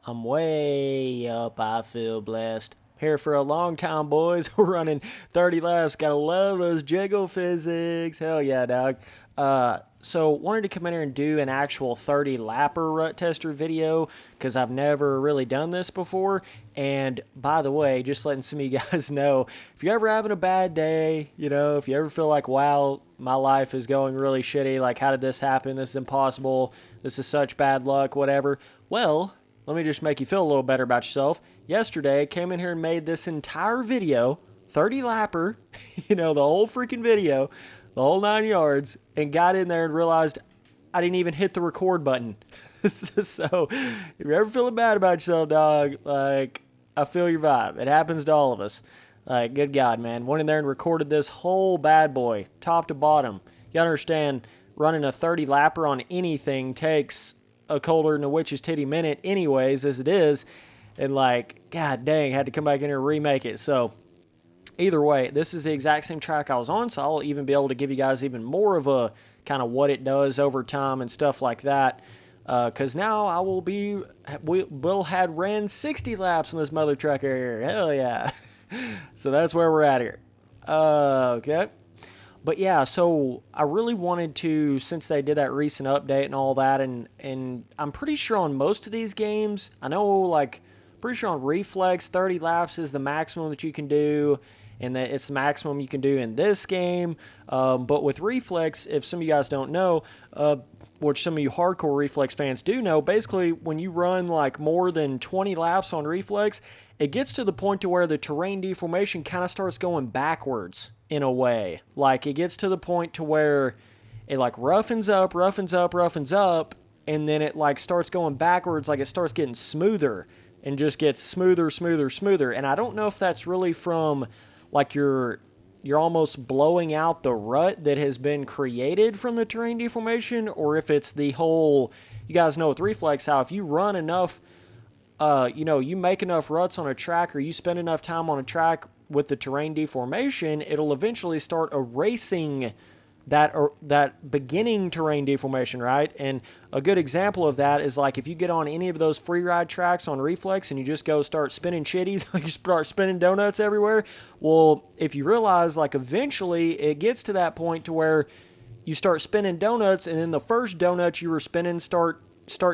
I'm way up. I feel blessed. Here for a long time, boys. We're running 30 laps. Gotta love those jiggle physics. Hell yeah, dog. So wanted to come in here and do an actual 30 lapper rut tester video because I've never really done this before. And by the way, just letting some of you guys know, if you're ever having a bad day, if you ever feel like, wow, my life is going really shitty, like how did this happen? This is impossible. This is such bad luck, whatever. Well, let me just make you feel a little better about yourself. Yesterday, I came in here and made this entire video, 30 lapper, the whole freaking video, the whole 9 yards, and got in there and realized I didn't even hit the record button. So, if you're ever feeling bad about yourself, dog, like, I feel your vibe. It happens to all of us. Like, good God, man. Went in there and recorded this whole bad boy, top to bottom. You gotta understand, running a 30 lapper on anything takes a colder than a witch's titty minute anyways, as it is. And like, god dang, had to come back in here and remake it. So either way, this is the exact same track I was on, so I'll even be able to give you guys even more of a kind of what it does over time and stuff like that. Because now I will had ran 60 laps on this mother trucker here. Hell yeah. So that's where we're at here. Okay. But yeah, so I really wanted to, since they did that recent update and all that, and I'm pretty sure on most of these games, I know, like, pretty sure on Reflex, 30 laps is the maximum that you can do, and that it's the maximum you can do in this game. But with Reflex, if some of you guys don't know, which some of you hardcore Reflex fans do know, basically when you run like more than 20 laps on Reflex, it gets to the point to where the terrain deformation kind of starts going backwards in a way. Like, it gets to the point to where it like roughens up, and then it like starts going backwards, like it starts getting smoother and just gets smoother. And I don't know if that's really from like you're almost blowing out the rut that has been created from the terrain deformation, or if it's the whole, you guys know with Reflex how if you run enough, you make enough ruts on a track, or you spend enough time on a track with the terrain deformation, it'll eventually start erasing that beginning terrain deformation, right? And a good example of that is like if you get on any of those free ride tracks on Reflex and you just go start spinning chitties, like you start spinning donuts everywhere. Well, if you realize like eventually it gets to that point to where you start spinning donuts, and then the first donuts you were spinning start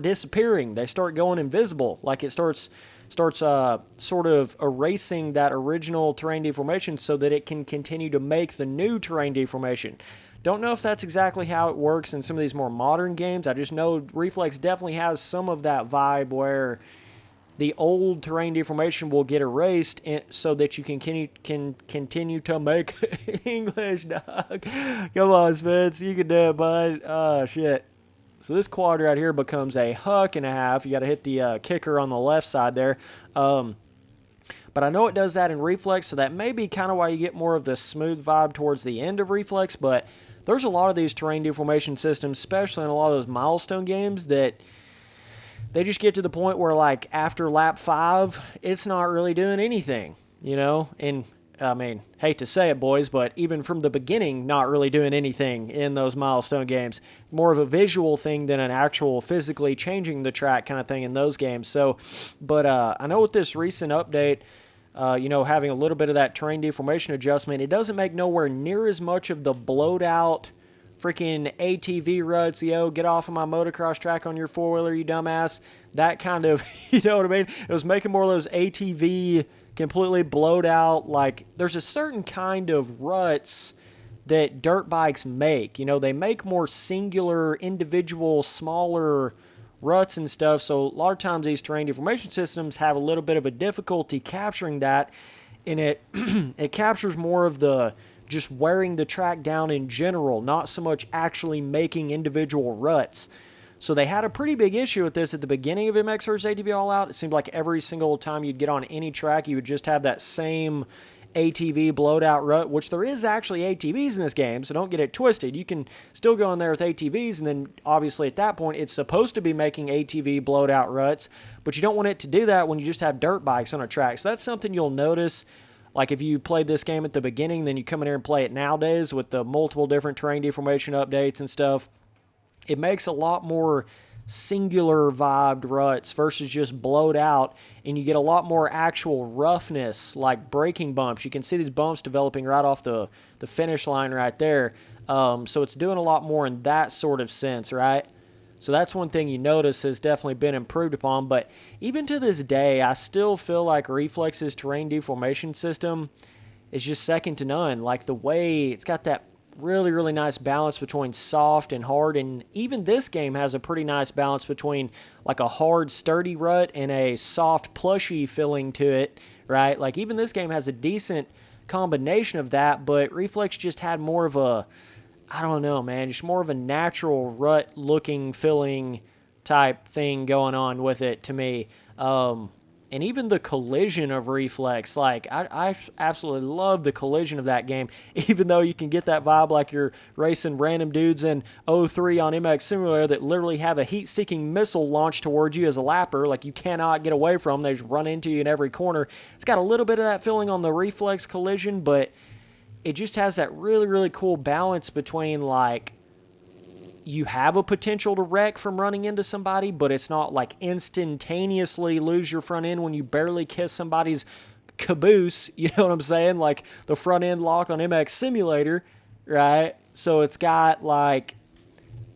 disappearing. They start going invisible. Like it starts sort of erasing that original terrain deformation so that it can continue to make the new terrain deformation. Don't know if that's exactly how it works in some of these more modern games. I just know Reflex definitely has some of that vibe where the old terrain deformation will get erased so that you can continue to make English, dog. Come on, Spence. You can do it, bud. Oh, shit. So this quad right here becomes a huck and a half. You got to hit the kicker on the left side there. But I know it does that in Reflex, so that may be kind of why you get more of the smooth vibe towards the end of Reflex. But there's a lot of these terrain deformation systems, especially in a lot of those milestone games, that they just get to the point where, like, after lap 5, it's not really doing anything, And I mean, hate to say it, boys, but even from the beginning, not really doing anything in those milestone games. More of a visual thing than an actual physically changing the track kind of thing in those games. So, but I know with this recent update, having a little bit of that terrain deformation adjustment, it doesn't make nowhere near as much of the blowed out freaking ATV ruts, get off of my motocross track on your four-wheeler, you dumbass. That kind of, you know what I mean? It was making more of those ATV completely blowed out. Like, there's a certain kind of ruts that dirt bikes make. They make more singular, individual, smaller ruts and stuff. So a lot of times these terrain deformation systems have a little bit of a difficulty capturing that. And it it captures more of the just wearing the track down in general, not so much actually making individual ruts. So they had a pretty big issue with this at the beginning of MX vs. ATV All Out. It seemed like every single time you'd get on any track, you would just have that same ATV blowed out rut, which there is actually ATVs in this game, so don't get it twisted. You can still go in there with ATVs, and then obviously at that point, it's supposed to be making ATV blowed out ruts, but you don't want it to do that when you just have dirt bikes on a track. So that's something you'll notice. Like if you played this game at the beginning, then you come in here and play it nowadays with the multiple different terrain deformation updates and stuff. It makes a lot more singular vibed ruts versus just blowed out, and you get a lot more actual roughness, like braking bumps. You can see these bumps developing right off the finish line right there. So it's doing a lot more in that sort of sense, right? So that's one thing you notice has definitely been improved upon. But even to this day, I still feel like Reflex's terrain deformation system is just second to none. Like the way it's got that really, really nice balance between soft and hard. And even this game has a pretty nice balance between like a hard, sturdy rut and a soft, plushy feeling to it, right? Like even this game has a decent combination of that, but Reflex just had more of a, I don't know, man, just more of a natural rut-looking, feeling type thing going on with it to me. And even the collision of Reflex, like, I absolutely love the collision of that game, even though you can get that vibe like you're racing random dudes in 03 on MX Simulator that literally have a heat-seeking missile launched towards you as a lapper, like you cannot get away from. They just run into you in every corner. It's got a little bit of that feeling on the Reflex collision, but it just has that really, really cool balance between, like, you have a potential to wreck from running into somebody, but it's not like instantaneously lose your front end when you barely kiss somebody's caboose. You know what I'm saying? Like the front end lock on MX Simulator, right? So it's got like,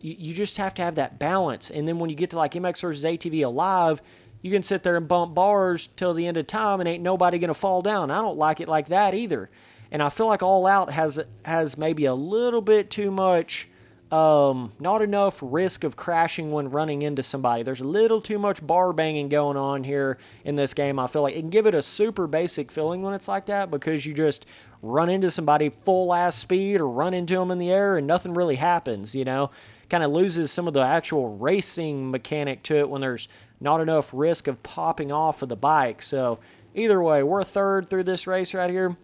you just have to have that balance. And then when you get to like MX versus ATV Alive, you can sit there and bump bars till the end of time and ain't nobody going to fall down. I don't like it like that either. And I feel like All Out has maybe a little bit too much, not enough risk of crashing when running into somebody. There's a little too much bar banging going on here in this game. I feel like it can give it a super basic feeling when it's like that because you just run into somebody full ass speed or run into them in the air and nothing really happens, you know? Kind of loses some of the actual racing mechanic to it when there's not enough risk of popping off of the bike. So either way, we're a third through this race right here.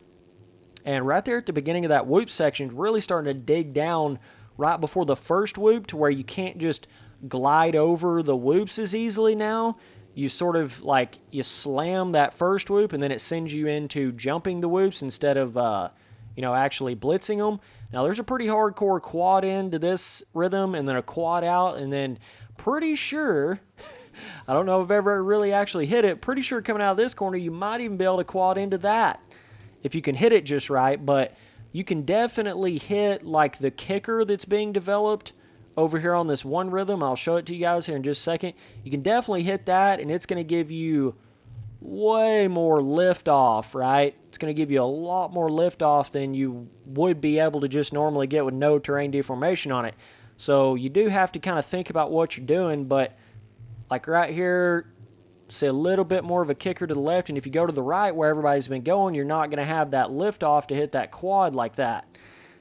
And right there at the beginning of that whoop section, really starting to dig down right before the first whoop to where you can't just glide over the whoops as easily now. You sort of like, you slam that first whoop and then it sends you into jumping the whoops instead of, actually blitzing them. Now there's a pretty hardcore quad in to this rhythm and then a quad out and then pretty sure, I don't know if I've ever really actually hit it, pretty sure coming out of this corner you might even be able to quad into that if you can hit it just right, but you can definitely hit like the kicker that's being developed over here on this one rhythm. I'll show it to you guys here in just a second. You can definitely hit that, and it's going to give you way more lift off, right? It's going to give you a lot more lift off than you would be able to just normally get with no terrain deformation on it. So you do have to kind of think about what you're doing, but like right here, say a little bit more of a kicker to the left, and if you go to the right where everybody's been going, you're not going to have that lift off to hit that quad like that.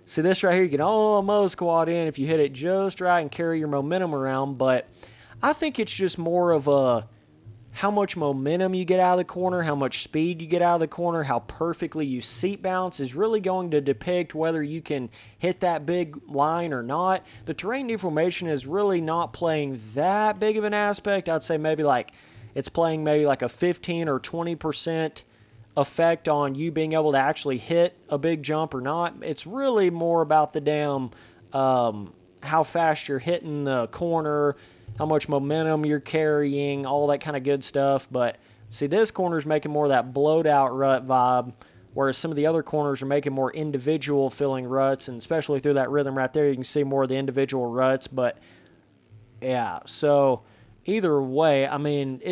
See this right here, you can almost quad in if you hit it just right and carry your momentum around, but I think it's just more of a how much momentum you get out of the corner, how much speed you get out of the corner, how perfectly you seat bounce is really going to depict whether you can hit that big line or not. The terrain deformation is really not playing that big of an aspect. I'd say maybe like it's playing maybe like a 15 or 20% effect on you being able to actually hit a big jump or not. It's really more about the damn how fast you're hitting the corner, how much momentum you're carrying, all that kind of good stuff. But see, this corner's making more of that blowed out rut vibe, whereas some of the other corners are making more individual feeling ruts, and especially through that rhythm right there, you can see more of the individual ruts. But yeah, so either way, I mean,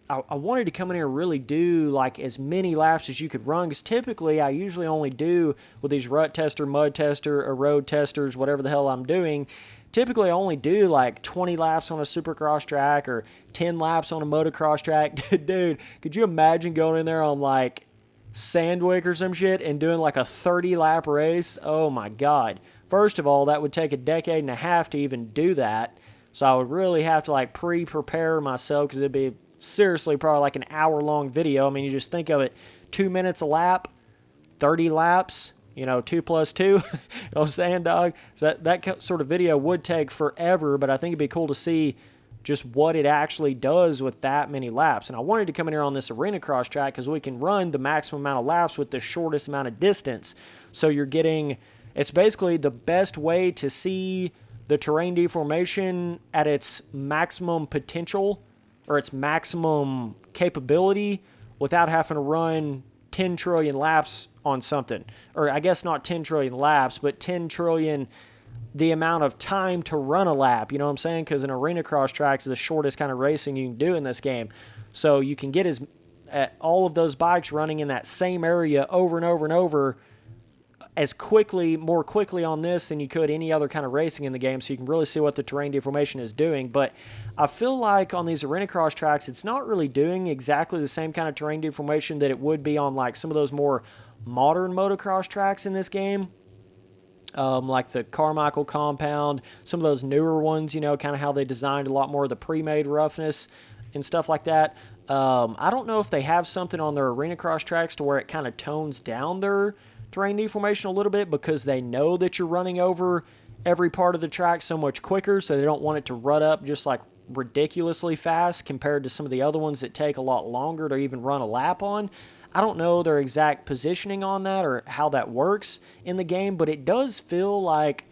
I wanted to come in here and really do like as many laps as you could run, because typically I usually only do with these rut tester, mud tester, or road testers, whatever the hell I'm doing. Typically I only do like 20 laps on a supercross track or 10 laps on a motocross track. Dude, could you imagine going in there on like Sandwick or some shit and doing like a 30 lap race? Oh my God. First of all, that would take a decade and a half to even do that. So I would really have to like pre-prepare myself, because it'd be seriously probably like an hour-long video. I mean, you just think of it, 2 minutes a lap, 30 laps, 2 plus 2. You know what I'm saying, dog? So that sort of video would take forever, but I think it'd be cool to see just what it actually does with that many laps. And I wanted to come in here on this arena cross track because we can run the maximum amount of laps with the shortest amount of distance. So you're getting, it's basically the best way to see the terrain deformation at its maximum potential or its maximum capability without having to run 10 trillion laps on something. Or I guess not 10 trillion laps, but 10 trillion the amount of time to run a lap. You know what I'm saying? Because an arena cross track is the shortest kind of racing you can do in this game. So you can get all of those bikes running in that same area over and over and over more quickly on this than you could any other kind of racing in the game, so you can really see what the terrain deformation is doing. But I feel like on these arena cross tracks, it's not really doing exactly the same kind of terrain deformation that it would be on like some of those more modern motocross tracks in this game. Like the Carmichael compound, some of those newer ones, you know, kind of how they designed a lot more of the pre-made roughness and stuff like that. I don't know if they have something on their arena cross tracks to where it kind of tones down their terrain deformation a little bit because they know that you're running over every part of the track so much quicker, so they don't want it to rut up just like ridiculously fast compared to some of the other ones that take a lot longer to even run a lap on. I don't know their exact positioning on that or how that works in the game, but it does feel like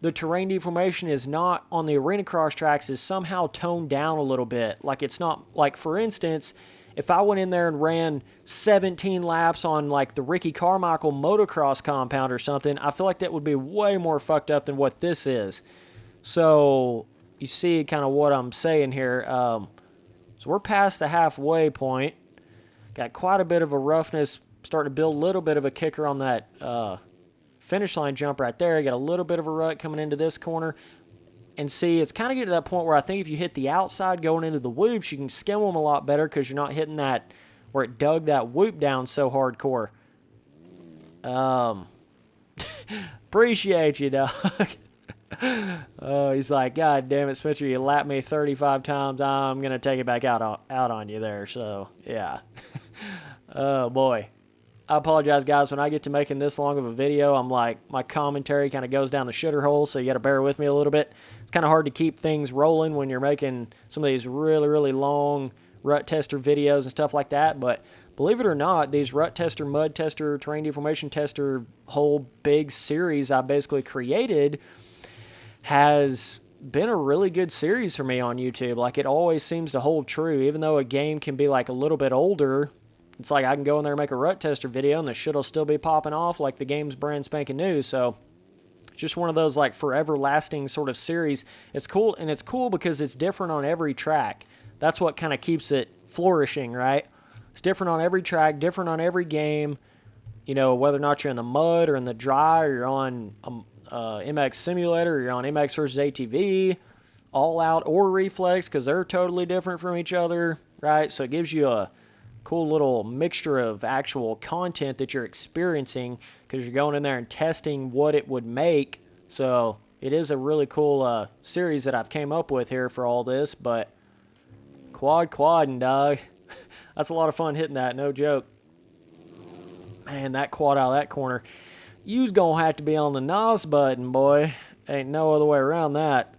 the terrain deformation is not on the arena cross tracks is somehow toned down a little bit. Like it's not, like for instance, if I went in there and ran 17 laps on like the Ricky Carmichael motocross compound or something, I feel like that would be way more fucked up than what this is. So you see kind of what I'm saying here. So we're past the halfway point. Got quite a bit of a roughness, starting to build a little bit of a kicker on that finish line jump right there. Got a little bit of a rut coming into this corner. And see, it's kind of getting to that point where I think if you hit the outside going into the whoops, you can skim them a lot better because you're not hitting that where it dug that whoop down so hardcore. Appreciate you, dog. Oh, he's like, God damn it, Spencer, you lapped me 35 times. I'm going to take it back out on you there. So, yeah. Oh, boy. I apologize, guys. When I get to making this long of a video, I'm like, my commentary kind of goes down the shitter hole, so you got to bear with me a little bit. It's kind of hard to keep things rolling when you're making some of these really, really long rut tester videos and stuff like that. But believe it or not, these rut tester, mud tester, terrain deformation tester, whole big series I basically created has been a really good series for me on YouTube. Like, it always seems to hold true, even though a game can be like a little bit older. It's like I can go in there and make a rut tester video and the shit will still be popping off like the game's brand spanking new. So it's just one of those like forever lasting sort of series. It's cool, and it's cool because it's different on every track. That's what kind of keeps it flourishing, right? It's different on every track, different on every game. You know, whether or not you're in the mud or in the dry, or you're on MX Simulator, or you're on MX versus ATV, All Out or Reflex, because they're totally different from each other, right? So it gives you a cool little mixture of actual content that you're experiencing because you're going in there and testing what it would make. So it is a really cool series that I've came up with here for all this. But quadding, dog. That's a lot of fun hitting that, no joke. Man, that quad out of that corner. You's gonna have to be on the NOS button, boy. Ain't no other way around that.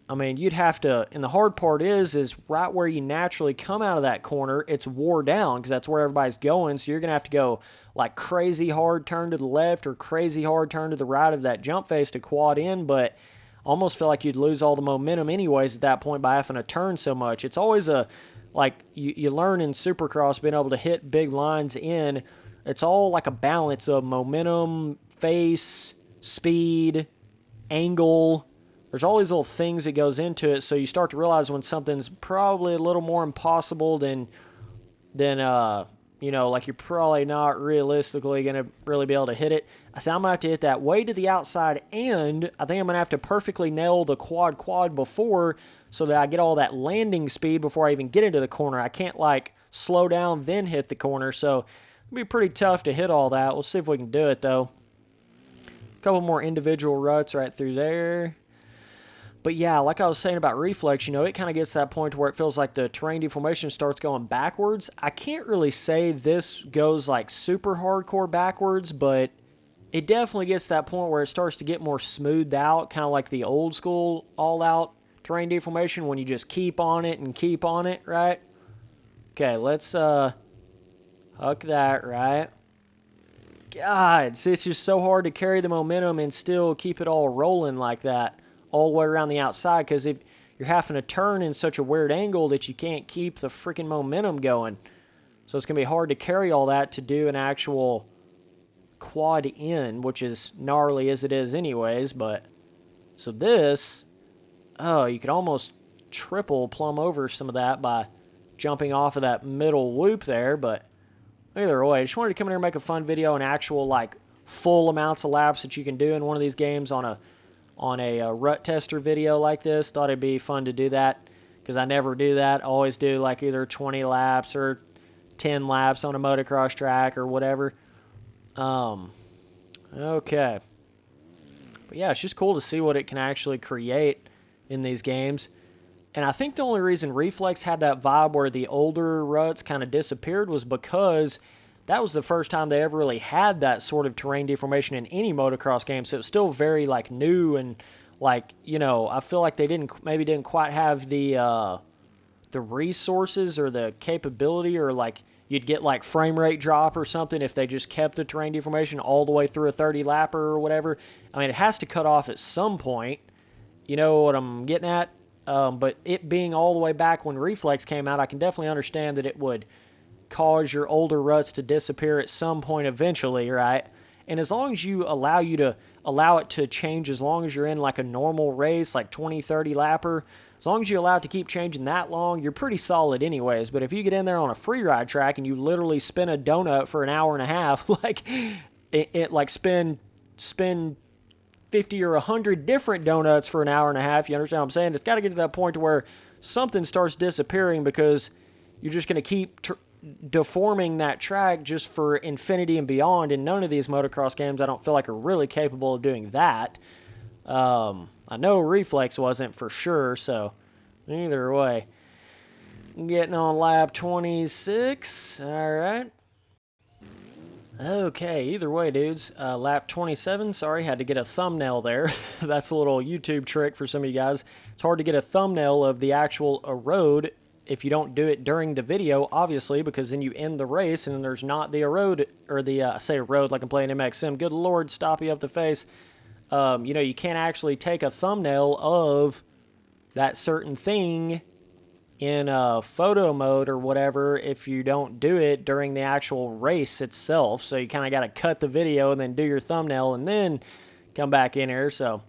I mean, you'd have to, and the hard part is right where you naturally come out of that corner, it's wore down because that's where everybody's going. So you're going to have to go like crazy hard turn to the left or crazy hard turn to the right of that jump face to quad in, but almost feel like you'd lose all the momentum anyways at that point by having to turn so much. It's always you learn in Supercross being able to hit big lines in. It's all like a balance of momentum, face, speed, angle. There's all these little things that goes into it, so you start to realize when something's probably a little more impossible than like you're probably not realistically going to really be able to hit it. I said I'm going to have to hit that way to the outside, and I think I'm going to have to perfectly nail the quad before so that I get all that landing speed before I even get into the corner. I can't like slow down then hit the corner, so it'll be pretty tough to hit all that. We'll see if we can do it, though. A couple more individual ruts right through there. But yeah, like I was saying about Reflex, it kind of gets to that point where it feels like the terrain deformation starts going backwards. I can't really say this goes like super hardcore backwards, but it definitely gets to that point where it starts to get more smoothed out, kind of like the old school all-out terrain deformation when you just keep on it and keep on it, right? Okay, let's huck that, right? God, see, it's just so hard to carry the momentum and still keep it all rolling like that all the way around the outside, because if you're having to turn in such a weird angle that you can't keep the freaking momentum going. So it's going to be hard to carry all that to do an actual quad in, which is gnarly as it is anyways. But so this, oh, you could almost triple plumb over some of that by jumping off of that middle loop there. But either way, I just wanted to come in here and make a fun video, an actual like full amounts of laps that you can do in one of these games on a rut tester video like this. Thought it'd be fun to do that because I never do that. I always do like either 20 laps or 10 laps on a motocross track or whatever. Okay. But yeah, it's just cool to see what it can actually create in these games. And I think the only reason Reflex had that vibe where the older ruts kind of disappeared was because that was the first time they ever really had that sort of terrain deformation in any motocross game. So it was still very like new and like, you know, I feel like they maybe didn't quite have the resources or the capability, or like you'd get like frame rate drop or something if they just kept the terrain deformation all the way through a 30 lapper or whatever. I mean, it has to cut off at some point. You know what I'm getting at? But it being all the way back when Reflex came out, I can definitely understand that it would cause your older ruts to disappear at some point eventually, right? And as long as you allow it to change, as long as you're in like a normal race, like 20, 30 lapper, as long as you allow it to keep changing that long, you're pretty solid anyways. But if you get in there on a free ride track and you literally spin a donut for an hour and a half, like it like spin 50 or 100 different donuts for an hour and a half, you understand what I'm saying? It's got to get to that point to where something starts disappearing because you're just going to keep deforming that track just for infinity and beyond. And none of these motocross games I don't feel like are really capable of doing that. I know Reflex wasn't for sure, so either way. Getting on lap 26. All right. Okay, either way, dudes. Lap 27, sorry, had to get a thumbnail there. That's a little YouTube trick for some of you guys. It's hard to get a thumbnail of the actual road if you don't do it during the video, obviously, because then you end the race and then there's not the road, or the, say road like I'm playing MX Sim. Good Lord, stop you up the face. You know, you can't actually take a thumbnail of that certain thing in photo mode or whatever if you don't do it during the actual race itself. So you kind of got to cut the video and then do your thumbnail and then come back in here. So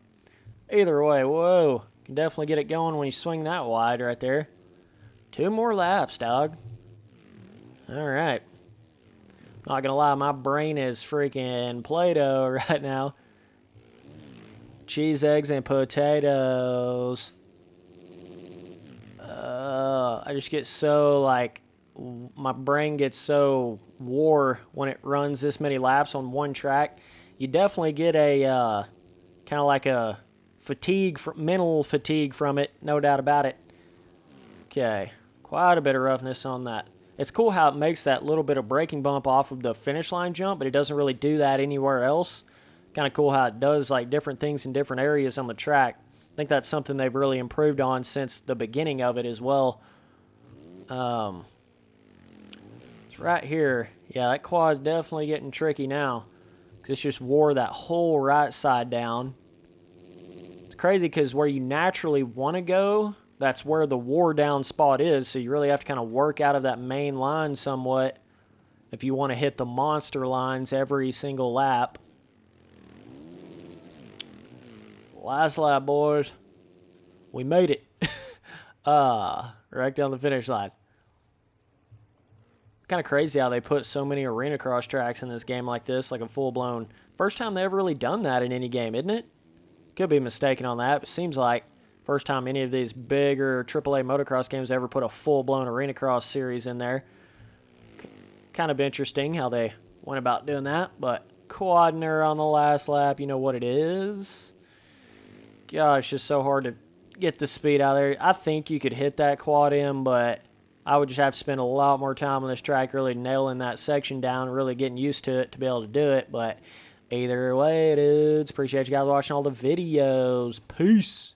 either way, whoa, can definitely get it going when you swing that wide right there. 2 more laps, dog. All right. Not gonna lie, my brain is freaking Play-Doh right now. Cheese, eggs, and potatoes. I just get so, like, my brain gets so wore when it runs this many laps on one track. You definitely get a, kind of like a fatigue, mental fatigue from it, no doubt about it. Okay, quite a bit of roughness on that. It's cool how it makes that little bit of braking bump off of the finish line jump, but it doesn't really do that anywhere else. Kind of cool how it does, like, different things in different areas on the track. I think that's something they've really improved on since the beginning of it as well. It's right here. Yeah, that quad's definitely getting tricky now, because it's just wore that whole right side down. It's crazy because where you naturally want to go, that's where the wore down spot is, so you really have to kind of work out of that main line somewhat if you want to hit the monster lines every single lap. Last lap, boys. We made it. Right down the finish line. Kind of crazy how they put so many arena cross tracks in this game like this, like a full-blown... First time they ever really done that in any game, isn't it? Could be mistaken on that, but seems like first time any of these bigger AAA motocross games ever put a full-blown arena cross series in there. Kind of interesting how they went about doing that, but Quadner on the last lap, you know what it is. God, it's just so hard to get the speed out of there. I think you could hit that quad in, but I would just have to spend a lot more time on this track really nailing that section down, really getting used to it to be able to do it. But either way, dudes, appreciate you guys watching all the videos. Peace.